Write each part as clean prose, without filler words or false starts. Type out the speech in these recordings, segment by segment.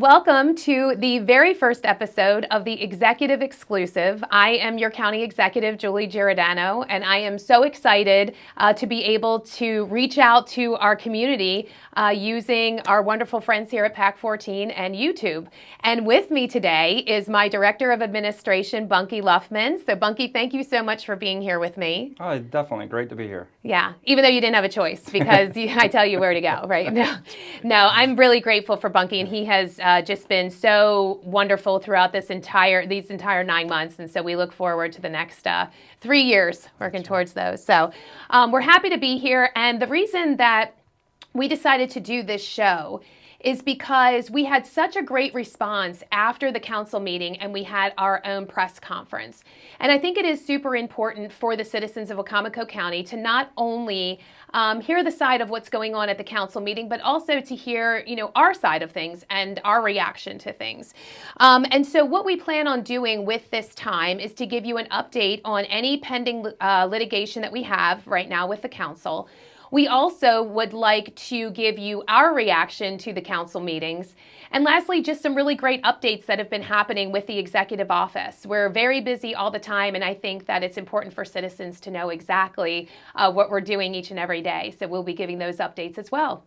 welcome to the very first episode of the Executive Exclusive. I am your County Executive, Julie Giordano, and I am so excited to be able to reach out to our community using our wonderful friends here at PAC 14 and YouTube. And with me today is my Director of Administration, Bunky Luffman. So Bunky, thank you so much for being here with me. Oh, definitely. Great to be here. Yeah, even though you didn't have a choice because I tell you where to go, right? No, I'm really grateful for Bunky, and he has just been so wonderful throughout these entire 9 months, and so we look forward to the next 3 years working towards those. So we're happy to be here, and the reason that we decided to do this show is because we had such a great response after the council meeting and we had our own press conference. And I think it is super important for the citizens of Wicomico County to not only hear the side of what's going on at the council meeting, but also to hear, our side of things and our reaction to things. And so what we plan on doing with this time is to give you an update on any pending litigation that we have right now with the council. We also would like to give you our reaction to the council meetings. And lastly, just some really great updates that have been happening with the executive office. We're very busy all the time, and I think that it's important for citizens to know exactly what we're doing each and every day. So we'll be giving those updates as well.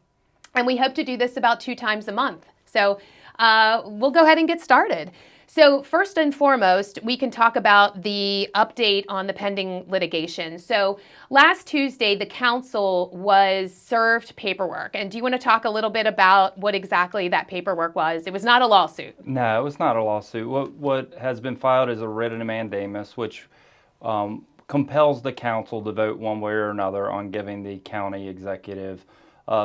And we hope to do this about 2 times a month. So we'll go ahead and get started. So first and foremost, we can talk about the update on the pending litigation. So last Tuesday, the council was served paperwork. And do you want to talk a little bit about what exactly that paperwork was? It was not a lawsuit. No, it was not a lawsuit. What has been filed is a writ of mandamus, which compels the council to vote one way or another on giving the county executive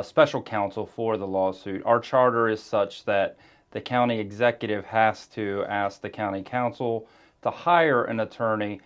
special counsel for the lawsuit. Our charter is such that the county executive has to ask the county council to hire an attorney,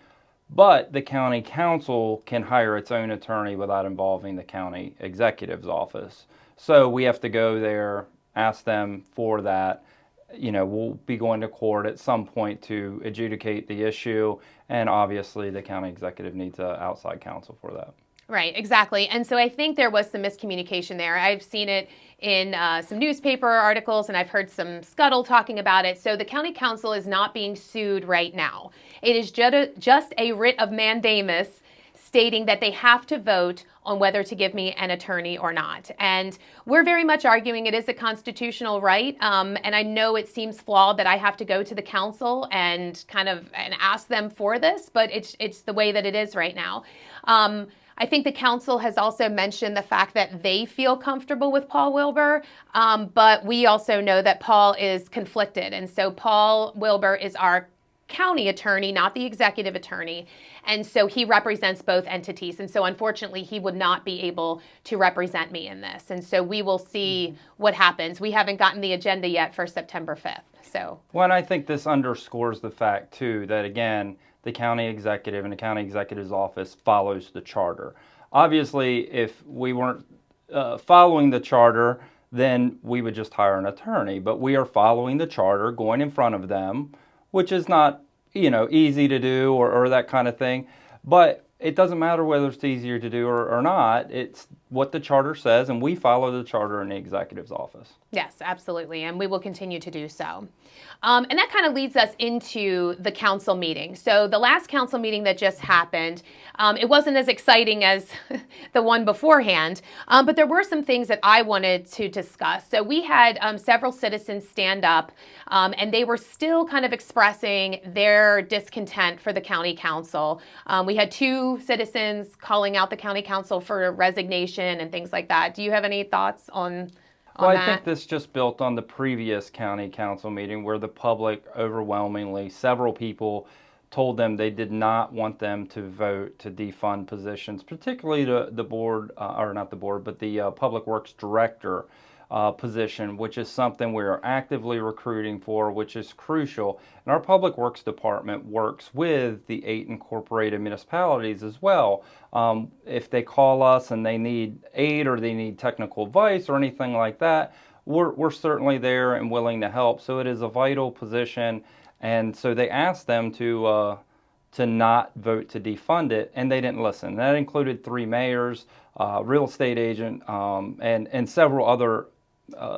but the county council can hire its own attorney without involving the county executive's office. So we have to go there, ask them for that. We'll be going to court at some point to adjudicate the issue, and obviously the county executive needs an outside counsel for that. Right, exactly. And so I think there was some miscommunication there. I've seen it in some newspaper articles, and I've heard some scuttle talking about it. So the county council is not being sued right now. It is just a writ of mandamus stating that they have to vote on whether to give me an attorney or not. And we're very much arguing it is a constitutional right. And I know it seems flawed that I have to go to the council and ask them for this, but it's the way that it is right now. I think the council has also mentioned the fact that they feel comfortable with Paul Wilbur, but we also know that Paul is conflicted. And so Paul Wilbur is our county attorney, not the executive attorney. And so he represents both entities. And so unfortunately, he would not be able to represent me in this. And so we will see what happens. We haven't gotten the agenda yet for September 5th. Well, and I think this underscores the fact, too, that, again, the county executive and the county executive's office follows the charter. Obviously, if we weren't following the charter, then we would just hire an attorney. But we are following the charter, going in front of them, which is not, easy to do or that kind of thing. But it doesn't matter whether it's easier to do or not. It's what the charter says, and we follow the charter in the executive's office. Yes, absolutely, and we will continue to do so. And that kind of leads us into the council meeting. So the last council meeting that just happened, it wasn't as exciting as the one beforehand, but there were some things that I wanted to discuss. So we had several citizens stand up, and they were still kind of expressing their discontent for the county council. We had 2 citizens calling out the county council for resignation and things like that. Do you have any thoughts on Well, that? I think this just built on the previous county council meeting where the public overwhelmingly, several people told them they did not want them to vote to defund positions, particularly the board, or not the board, but the Public Works Director position, which is something we are actively recruiting for, which is crucial. And our Public Works Department works with the 8 incorporated municipalities as well. If they call us and they need aid or they need technical advice or anything like that, we're certainly there and willing to help. So it is a vital position. And so they asked them to not vote to defund it, and they didn't listen. That included 3 mayors, real estate agent, and several other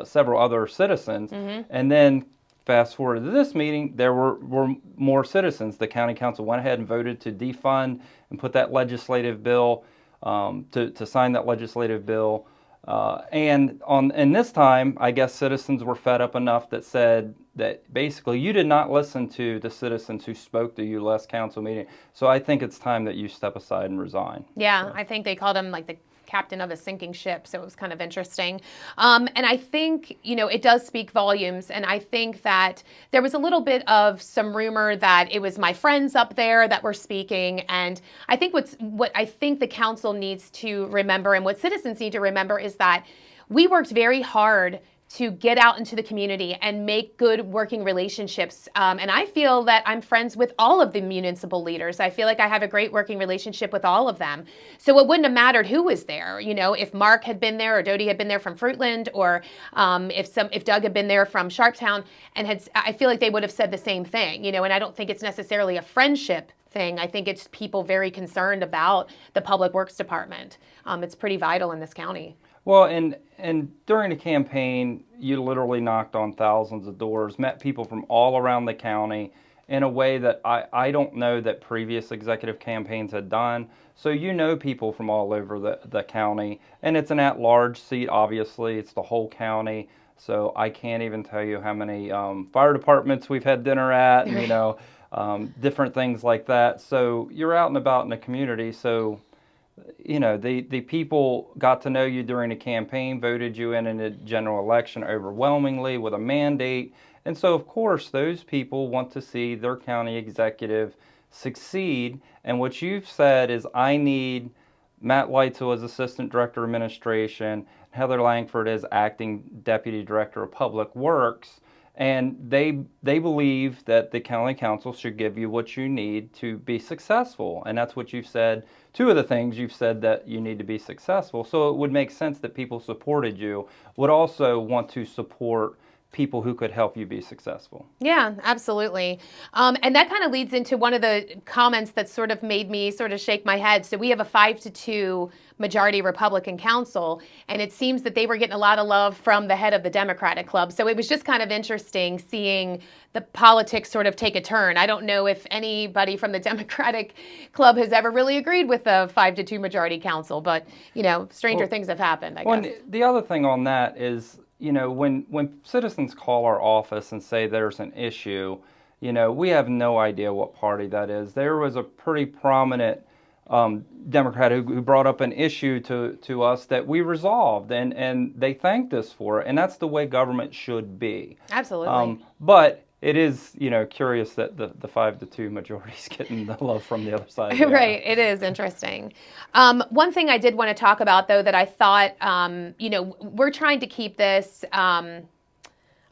several other citizens. And then fast forward to this meeting, there were more citizens. The county council went ahead and voted to defund and put that legislative bill, to sign that legislative bill. And this time, I guess citizens were fed up enough that said that basically you did not listen to the citizens who spoke to you last council meeting. So I think it's time that you step aside and resign. Yeah, so. I think they called him like the captain of a sinking ship, so it was kind of interesting. And I think, it does speak volumes, and I think that there was a little bit of some rumor that it was my friends up there that were speaking, and I think what I think the council needs to remember, and what citizens need to remember, is that we worked very hard to get out into the community and make good working relationships. And I feel that I'm friends with all of the municipal leaders. I feel like I have a great working relationship with all of them. So it wouldn't have mattered who was there. If Mark had been there, or Dodie had been there from Fruitland, or if Doug had been there from Sharptown, and I feel like they would have said the same thing. And I don't think it's necessarily a friendship thing. I think it's people very concerned about the Public Works Department. It's pretty vital in this county. Well, and during the campaign, you literally knocked on thousands of doors, met people from all around the county in a way that I don't know that previous executive campaigns had done. So people from all over the county, and it's an at-large seat, obviously. It's the whole county. So I can't even tell you how many fire departments we've had dinner at, and, different things like that. So you're out and about in the community, so the people got to know you during the campaign, voted you in a general election overwhelmingly with a mandate. And so, of course, those people want to see their county executive succeed. And what you've said is, I need Matt Leitzel as Assistant Director of Administration, Heather Langford as Acting Deputy Director of Public Works. And they believe that the county council should give you what you need to be successful. And that's what you've said. Two of the things you've said that you need to be successful. So it would make sense that people supported you would also want to support people who could help you be successful. Yeah, absolutely. And that kind of leads into one of the comments that sort of made me sort of shake my head. So we have a 5-2 majority Republican council, and it seems that they were getting a lot of love from the head of the Democratic club. So it was just kind of interesting seeing the politics sort of take a turn. I don't know if anybody from the Democratic club has ever really agreed with the 5-2 majority council, but, stranger things have happened, I guess. Well, the other thing on that is, when citizens call our office and say there's an issue, we have no idea what party that is. There was a pretty prominent Democrat who brought up an issue to us that we resolved, and they thanked us for it, and that's the way government should be. Absolutely. But it is, curious that the 5-2 majority is getting the love from the other side. Right. It is interesting. One thing I did want to talk about, though, that I thought, we're trying to keep this,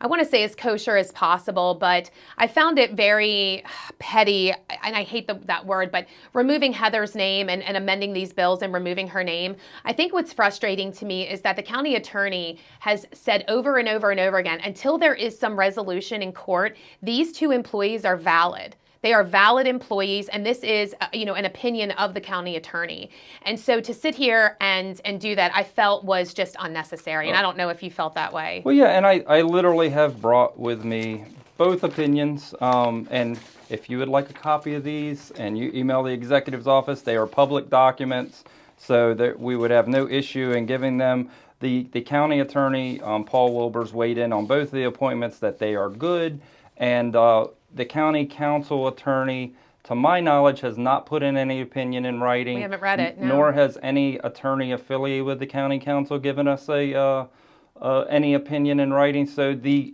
I want to say as kosher as possible, but I found it very petty, and I hate that word, but removing Heather's name and amending these bills and removing her name. I think what's frustrating to me is that the county attorney has said over and over and over again, until there is some resolution in court, these two employees are valid. They are valid employees, and this is, an opinion of the county attorney. And so to sit here and do that, I felt was just unnecessary. And I don't know if you felt that way. Well, yeah, and I literally have brought with me both opinions. And if you would like a copy of these and you email the executive's office, they are public documents, so that we would have no issue in giving them. The county attorney, Paul Wilbur's, weighed in on both of the appointments that they are good. And the county council attorney, to my knowledge, has not put in any opinion in writing. We haven't read it, no. Nor has any attorney affiliated with the county council given us any opinion in writing. So the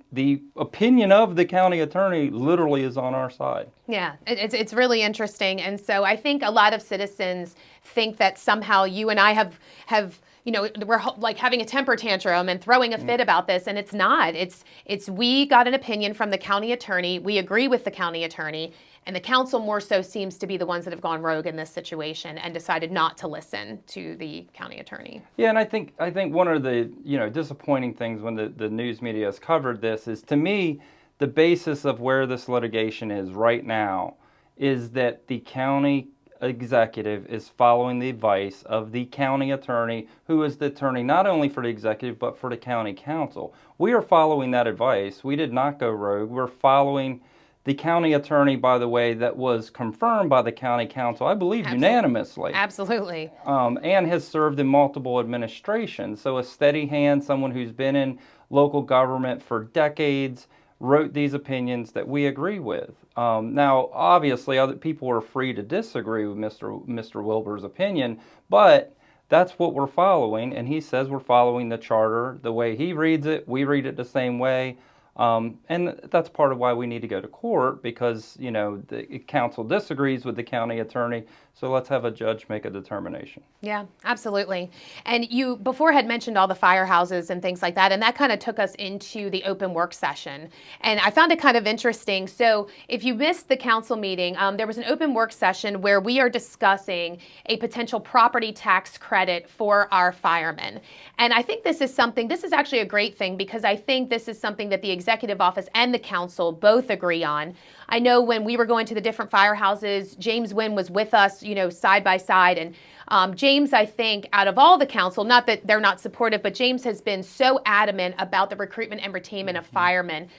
opinion of the county attorney literally is on our side. Yeah, it's really interesting. And so I think a lot of citizens think that somehow you and I have we're like having a temper tantrum and throwing a fit about this, and it's not. It's we got an opinion from the county attorney. We agree with the county attorney, and the council more so seems to be the ones that have gone rogue in this situation and decided not to listen to the county attorney. Yeah, and I think one of the disappointing things when the news media has covered this is, to me, the basis of where this litigation is right now is that the county executive is following the advice of the county attorney, who is the attorney not only for the executive but for the county council. We are following that advice. We did not go rogue. We're following the county attorney, by the way, that was confirmed by the county council, I believe, unanimously. Absolutely. And has served in multiple administrations. So a steady hand, someone who's been in local government for decades, wrote these opinions that we agree with. Now, obviously, other people are free to disagree with Mr. Wilbur's opinion, but that's what we're following, and he says we're following the charter the way he reads it. We read it the same way. And that's part of why we need to go to court, because, you know, the council disagrees with the county attorney. So let's have a judge make a determination. Yeah, absolutely. And you before had mentioned all the firehouses and things like that, and that kind of took us into the open work session. And I found it kind of interesting. So if you missed the council meeting, there was an open work session where we are discussing a potential property tax credit for our firemen. And I think this is actually a great thing, because I think this is something that the executive office and the council both agree on. I know when we were going to the different firehouses, James Wynn was with us, you know, side by side. And James, I think, out of all the council, not that they're not supportive, but James has been so adamant about the recruitment and retainment of firemen.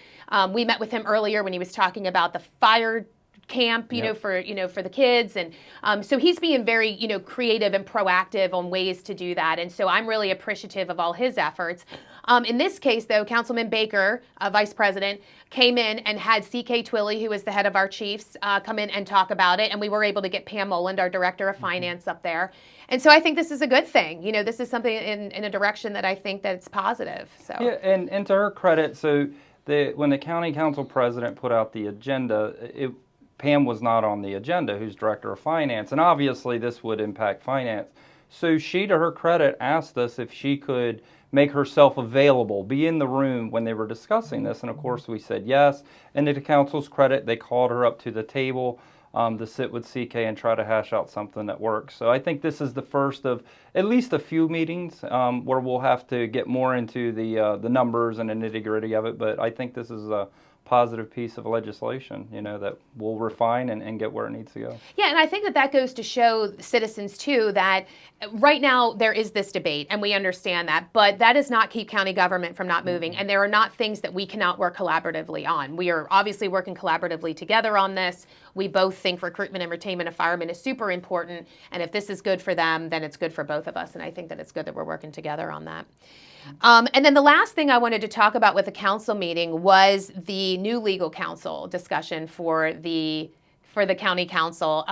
We met with him earlier when he was talking about the fire camp, for the kids, and so he's being very, creative and proactive on ways to do that, and so I'm really appreciative of all his efforts. In this case, though, Councilman Baker, Vice President, came in and had C.K. Twilley, who is the head of our chiefs, come in and talk about it, and we were able to get Pam Moland, our Director of Finance, up there. And so I think this is a good thing. This is something in a direction that I think that it's positive. So yeah, and to her credit, so when the county council president put out the agenda, Pam was not on the agenda, who's Director of Finance, and obviously this would impact finance. So she, to her credit, asked us if she could make herself available, be in the room when they were discussing this, and of course we said yes. And to the council's credit, they called her up to the table to sit with CK and try to hash out something that works. So I think this is the first of at least a few meetings where we'll have to get more into the numbers and the nitty-gritty of it, but I think this is a positive piece of legislation, that will refine and get where it needs to go. Yeah, and I think that goes to show citizens, too, that right now there is this debate, and we understand that, but that does not keep county government from not moving, and there are not things that we cannot work collaboratively on. We are obviously working collaboratively together on this. We both think recruitment and retainment of firemen is super important, and if this is good for them, then it's good for both of us, and I think that it's good that we're working together on that. And then the last thing I wanted to talk about with the council meeting was the new legal counsel discussion for the county council.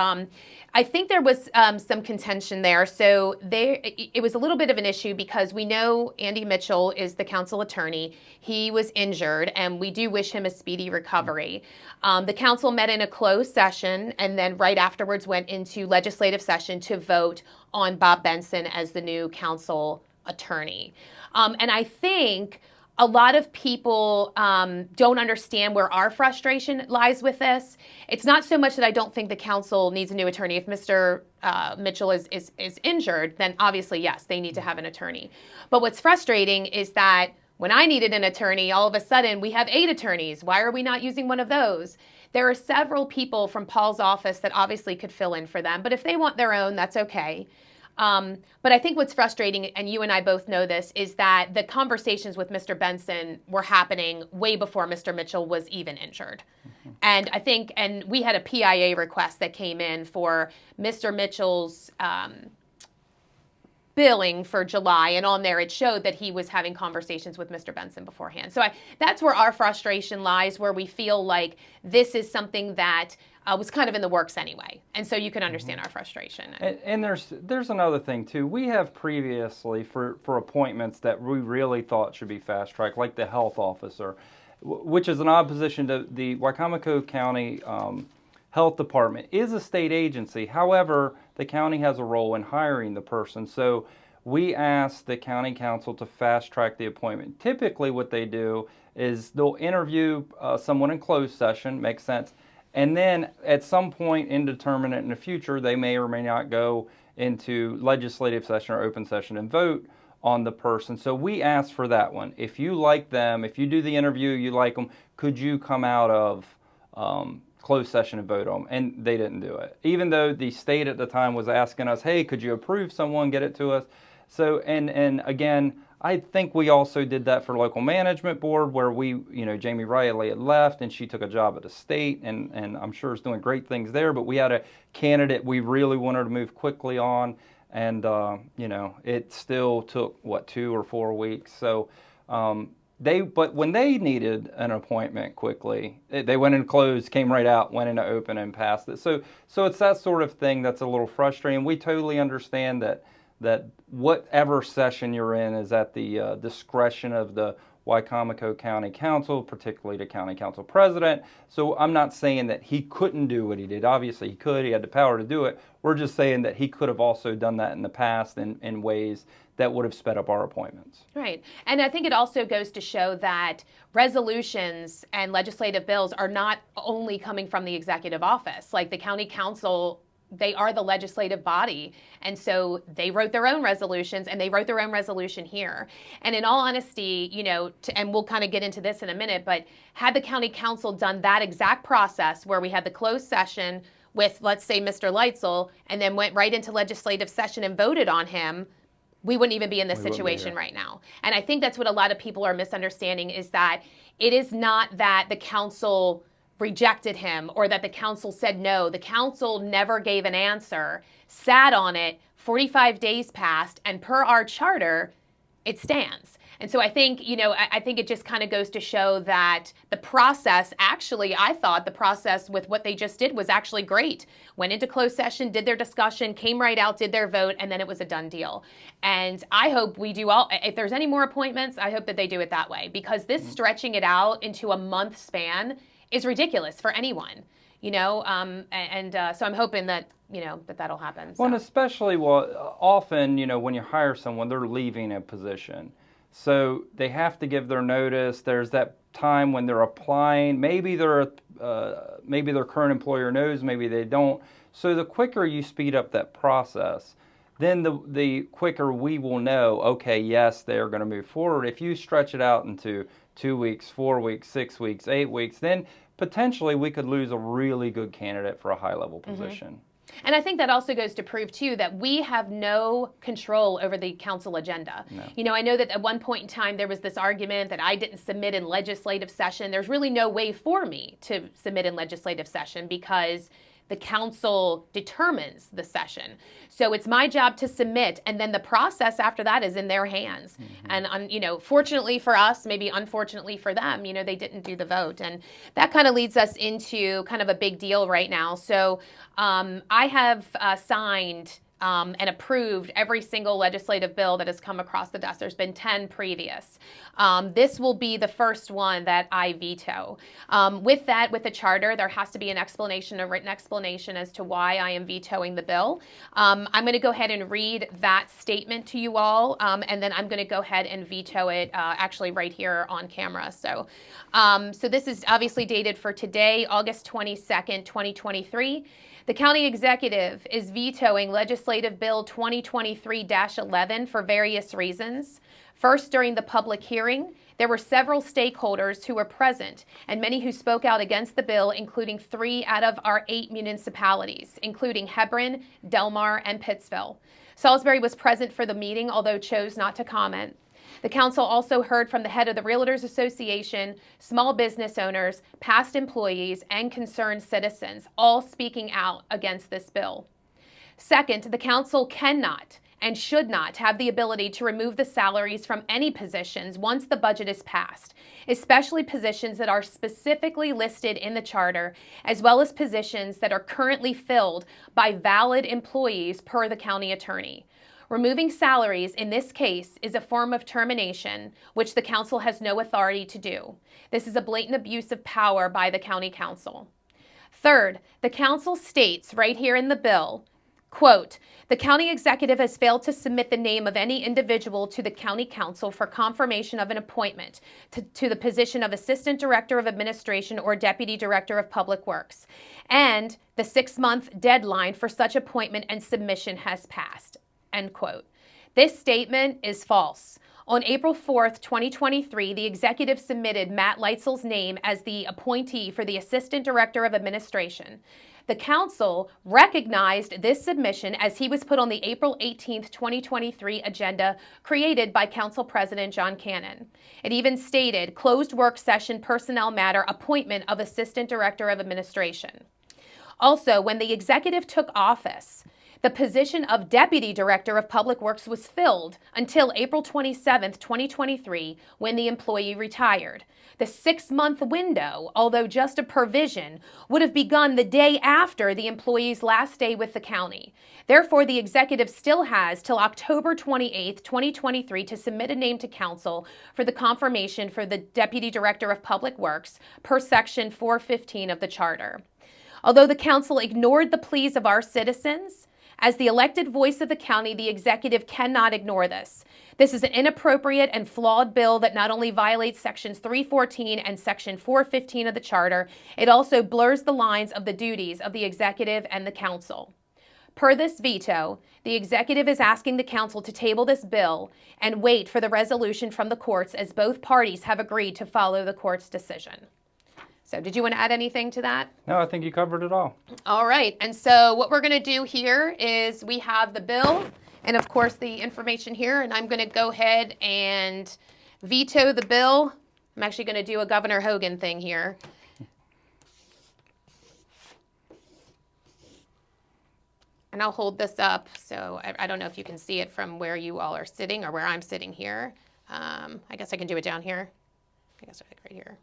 I think there was some contention there. So it was a little bit of an issue because we know Andy Mitchell is the council attorney. He was injured, and we do wish him a speedy recovery. The council met in a closed session and then right afterwards went into legislative session to vote on Bob Benson as the new council attorney. And I think a lot of people don't understand where our frustration lies with this. It's not so much that I don't think the council needs a new attorney. If Mr. Mitchell is injured, then obviously, yes, they need to have an attorney. But what's frustrating is that when I needed an attorney, all of a sudden we have 8 attorneys. Why are we not using one of those? There are several people from Paul's office that obviously could fill in for them. But if they want their own, that's okay. But I think what's frustrating, and you and I both know this, is that the conversations with Mr. Benson were happening way before Mr. Mitchell was even injured. Mm-hmm. And we had a PIA request that came in for Mr. Mitchell's billing for July, and on there it showed that he was having conversations with Mr. Benson beforehand. So that's where our frustration lies, where we feel like this is something that was kind of in the works anyway. And so you can understand our frustration. And there's another thing, too. We have previously, for appointments that we really thought should be fast-tracked, like the health officer, which is an odd position to the Wicomico County Health Department is a state agency. However, the county has a role in hiring the person. So we asked the county council to fast-track the appointment. Typically what they do is they'll interview someone in closed session, makes sense, and then at some point indeterminate in the future, they may or may not go into legislative session or open session and vote on the person. So we asked for that one. If you like them, if you do the interview, you like them, could you come out of closed session and vote on them, and they didn't do it. Even though the state at the time was asking us, hey, could you approve someone, get it to us? So, and again, I think we also did that for local management board where Jamie Riley had left and she took a job at the state and I'm sure is doing great things there, but we had a candidate we really wanted to move quickly on and, it still took, 2 or 4 weeks. So, but when they needed an appointment quickly, they went in closed, came right out, went into open and passed it. So it's that sort of thing that's a little frustrating. We totally understand that whatever session you're in is at the discretion of the Wicomico County Council, particularly the County Council President. So I'm not saying that he couldn't do what he did. Obviously he could, he had the power to do it. We're just saying that he could have also done that in the past in ways that would have sped up our appointments. Right. And I think it also goes to show that resolutions and legislative bills are not only coming from the executive office. Like the county council, they are the legislative body. And so they wrote their own resolutions and they wrote their own resolution here. And in all honesty, and we'll kind of get into this in a minute, but had the county council done that exact process where we had the closed session with, let's say, Mr. Leitzel, and then went right into legislative session and voted on him, we wouldn't even be in this situation right now. And I think that's what a lot of people are misunderstanding is that it is not that the council rejected him or that the council said no. The council never gave an answer, sat on it, 45 days passed, and per our charter, it stands. And so I think, I think it just kind of goes to show that the process, actually, I thought the process with what they just did was actually great. Went into closed session, did their discussion, came right out, did their vote, and then it was a done deal. And I hope we do if there's any more appointments, I hope that they do it that way because this stretching it out into a month span is ridiculous for anyone, so I'm hoping that, that'll happen. So. Well, and especially often, when you hire someone, they're leaving a position. So they have to give their notice. There's that time when they're applying. Maybe their current employer knows, maybe they don't. So the quicker you speed up that process, then the quicker we will know, okay, yes, they're going to move forward. If you stretch it out into 2 weeks, 4 weeks, 6 weeks, 8 weeks, then potentially we could lose a really good candidate for a high-level position. Mm-hmm. And I think that also goes to prove, too, that we have no control over the council agenda. No. I know that at one point in time there was this argument that I didn't submit in legislative session. There's really no way for me to submit in legislative session because the council determines the session. So it's my job to submit, and then the process after that is in their hands. Mm-hmm. And, fortunately for us, maybe unfortunately for them, they didn't do the vote. And that kind of leads us into kind of a big deal right now. So I have signed and approved every single legislative bill that has come across the desk. There's been 10 previous. This will be the first one that I veto. With the charter, there has to be a written explanation as to why I am vetoing the bill. I'm going to go ahead and read that statement to you all, and then I'm going to go ahead and veto it actually right here on camera. So this is obviously dated for today, August 22nd, 2023. The county executive is vetoing Legislative Bill 2023-11 for various reasons. First, during the public hearing, there were several stakeholders who were present and many who spoke out against the bill, including 3 out of our 8 municipalities, including Hebron, Delmar, and Pittsville. Salisbury was present for the meeting, although chose not to comment. The council also heard from the head of the Realtors Association, small business owners, past employees, and concerned citizens, all speaking out against this bill. Second, the council cannot and should not have the ability to remove the salaries from any positions once the budget is passed, especially positions that are specifically listed in the charter, as well as positions that are currently filled by valid employees per the county attorney. Removing salaries in this case is a form of termination, which the council has no authority to do. This is a blatant abuse of power by the county council. Third, the council states right here in the bill, quote, the county executive has failed to submit the name of any individual to the county council for confirmation of an appointment to the position of Assistant Director of Administration or Deputy Director of Public Works. And the 6-month deadline for such appointment and submission has passed. End quote. This statement is false. On April 4th, 2023, the executive submitted Matt Leitzel's name as the appointee for the Assistant Director of Administration. The council recognized this submission as he was put on the April 18th, 2023 agenda created by Council President John Cannon. It even stated, closed work session personnel matter appointment of Assistant Director of Administration. Also, when the executive took office, the position of Deputy Director of Public Works was filled until April 27, 2023, when the employee retired. The 6-month window, although just a provision, would have begun the day after the employee's last day with the county. Therefore, the executive still has till October 28, 2023 to submit a name to council for the confirmation for the Deputy Director of Public Works per Section 415 of the Charter. Although the council ignored the pleas of our citizens, as the elected voice of the county, the executive cannot ignore this. This is an inappropriate and flawed bill that not only violates Sections 314 and Section 415 of the Charter, it also blurs the lines of the duties of the executive and the council. Per this veto, the executive is asking the council to table this bill and wait for the resolution from the courts, as both parties have agreed to follow the court's decision. So did you want to add anything to that? No, I think you covered it all. All right. And so what we're going to do here is we have the bill and, of course, the information here. And I'm going to go ahead and veto the bill. I'm actually going to do a Governor Hogan thing here. And I'll hold this up. So I don't know if you can see it from where you all are sitting or where I'm sitting here. I guess I can do it down here. I guess right here.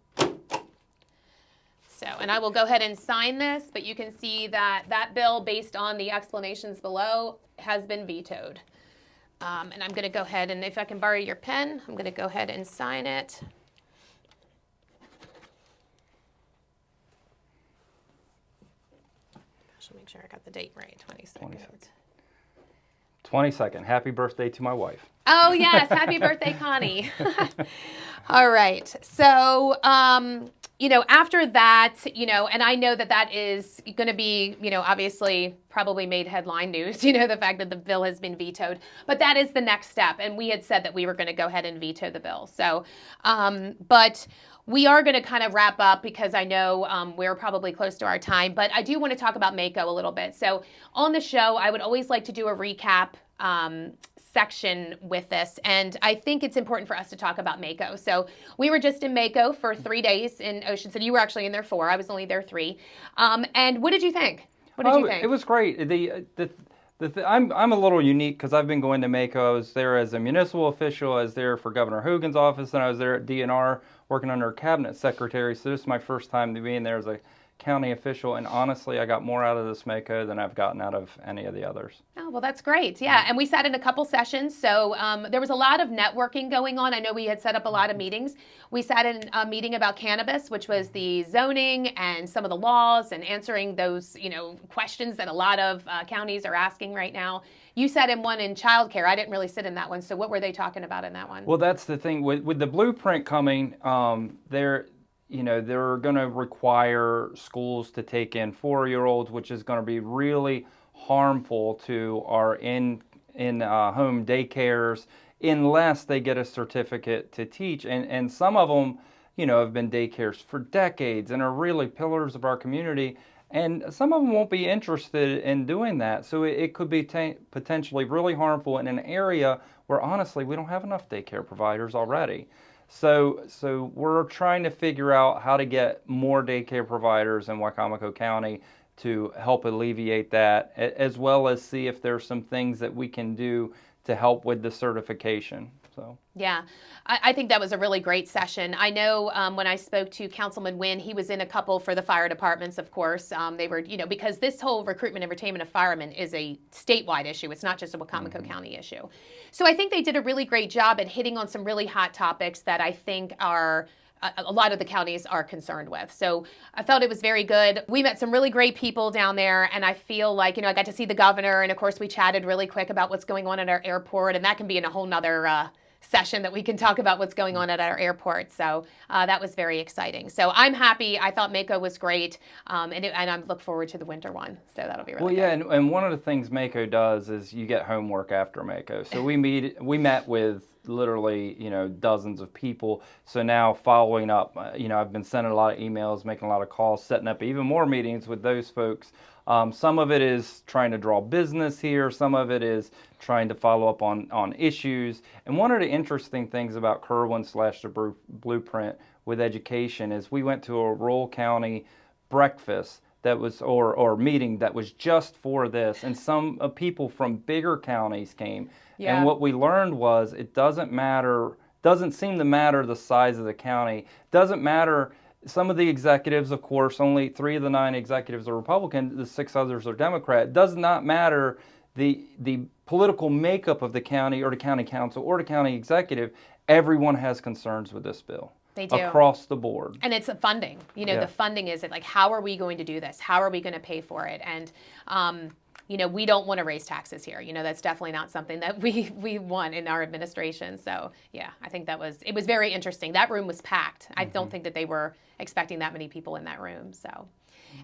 So, and I will go ahead and sign this, but you can see that that bill, based on the explanations below, has been vetoed. And I'm going to go ahead, and if I can borrow your pen, I'm going to go ahead and sign it. Gosh, I'll make sure I got the date right, 22nd. 22nd. Happy birthday to my wife. Oh, yes. Happy birthday, Connie. All right. So, after that, and I know that that is going to be, obviously probably made headline news, the fact that the bill has been vetoed. But that is the next step. And we had said that we were going to go ahead and veto the bill. So, but we are going to kind of wrap up because I know we're probably close to our time. But I do want to talk about MACo a little bit. So on the show, I would always like to do a recap section with this, and I think it's important for us to talk about MACo. So we were just in MACo for 3 days in Ocean City. You were actually in there 4. I was only there 3. And what did you think? What did you think? It was great. I'm a little unique because I've been going to MACo. I was there as a municipal official. I was there for Governor Hogan's office, and I was there at DNR working under a cabinet secretary. So this is my first time to being there as a county official, and honestly, I got more out of this MACo than I've gotten out of any of the others. Oh, well, that's great. Yeah, and we sat in a couple sessions, so there was a lot of networking going on. I know we had set up a lot of meetings. We sat in a meeting about cannabis, which was the zoning and some of the laws and answering those, questions that a lot of counties are asking right now. You sat in one in childcare. I didn't really sit in that one. So what were they talking about in that one? Well, that's the thing. With the blueprint coming, they're going to require schools to take in 4-year-olds, which is going to be really harmful to our in-home daycares unless they get a certificate to teach. And some of them, have been daycares for decades and are really pillars of our community. And some of them won't be interested in doing that. So it could be potentially really harmful in an area where, honestly, we don't have enough daycare providers already. So we're trying to figure out how to get more daycare providers in Wicomico County to help alleviate that, as well as see if there's some things that we can do to help with the certification. So yeah, I think that was a really great session. I know when I spoke to Councilman Wynn, he was in a couple for the fire departments, of course. They were, because this whole recruitment and retainment of firemen is a statewide issue. It's not just a Wicomico County issue. So I think they did a really great job at hitting on some really hot topics that I think are a lot of the counties are concerned with. So I felt it was very good. We met some really great people down there, and I feel like, I got to see the governor, and of course we chatted really quick about what's going on at our airport, and that can be in a whole nother session that we can talk about what's going on at our airport. So that was very exciting. So I'm happy. I thought MACo was great, and I look forward to the winter one. So that'll be really good. And one of the things MACo does is you get homework after MACo. So we met with literally, dozens of people. So now following up, I've been sending a lot of emails, making a lot of calls, setting up even more meetings with those folks. Some of it is trying to draw business here. Some of it is trying to follow up on issues. And one of the interesting things about Kerwin / the Blueprint with education is we went to a rural county breakfast that was or meeting that was just for this, and some people from bigger counties came. Yeah. And what we learned was it doesn't seem to matter the size of the county, doesn't matter. Some of the executives, of course, only 3 of the 9 executives are Republican, the 6 others are Democrat. It does not matter the political makeup of the county or the county council or the county executive. Everyone has concerns with this bill. They do. Across the board. And it's funding. The funding is it, like, how are we going to do this? How are we going to pay for it? And, we don't want to raise taxes here. That's definitely not something that we want in our administration. So, yeah, I think it was very interesting. That room was packed. I don't think that they were expecting that many people in that room. So,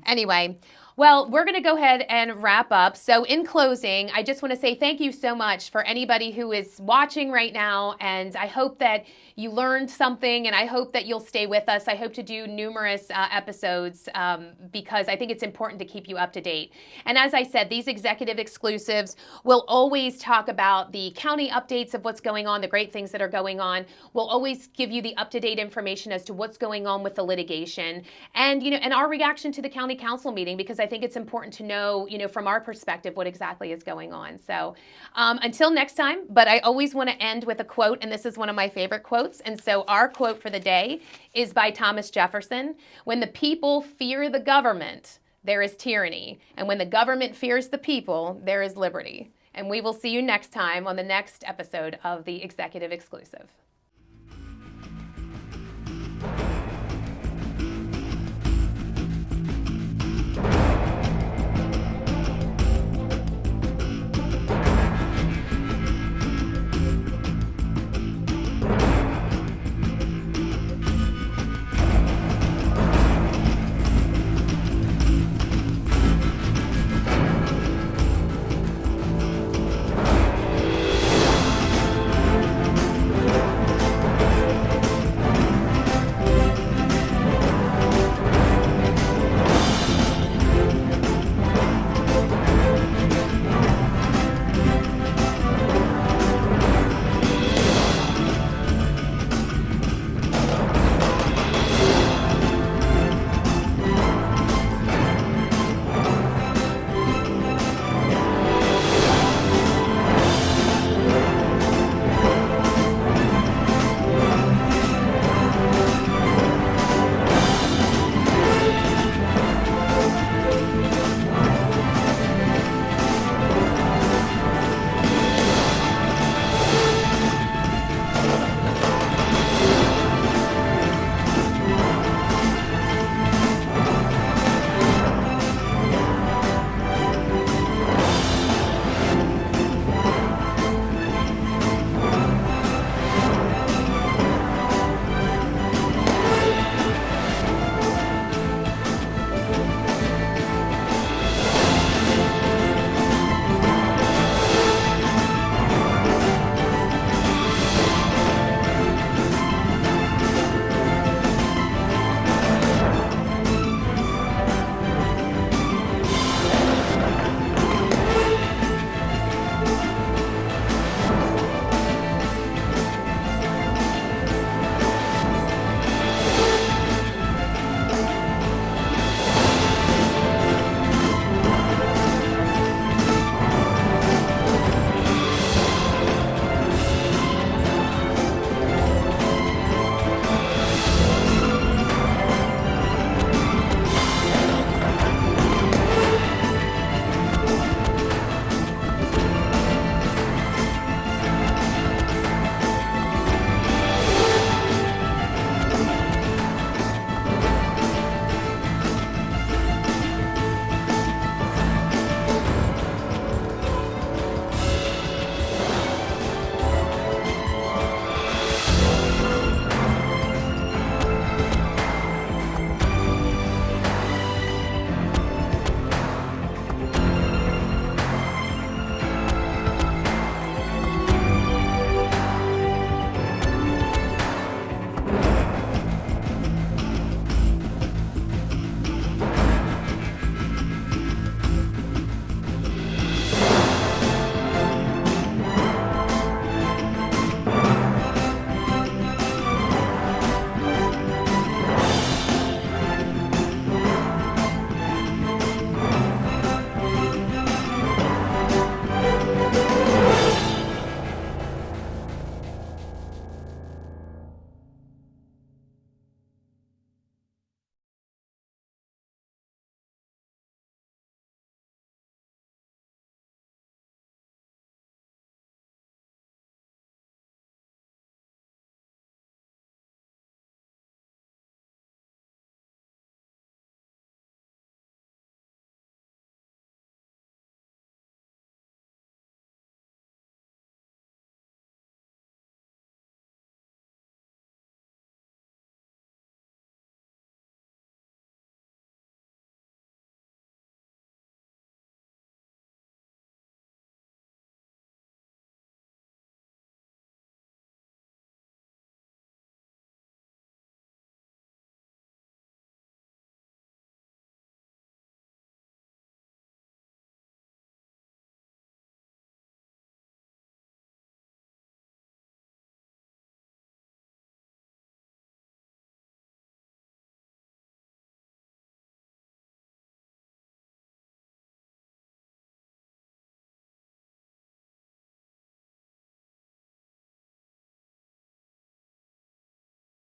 anyway, well, we're going to go ahead and wrap up. So in closing, I just want to say thank you so much for anybody who is watching right now. And I hope that you learned something, and I hope that you'll stay with us. I hope to do numerous episodes because I think it's important to keep you up to date. And as I said, these executive exclusives will always talk about the county updates of what's going on, the great things that are going on. We'll always give you the up-to-date information as to what's going on with the litigation and, and our reaction to the county council meeting, because I think it's important to know, from our perspective, what exactly is going on. So until next time, but I always want to end with a quote, and this is one of my favorite quotes. And so our quote for the day is by Thomas Jefferson. When the people fear the government, there is tyranny. And when the government fears the people, there is liberty. And we will see you next time on the next episode of the Executive Exclusive.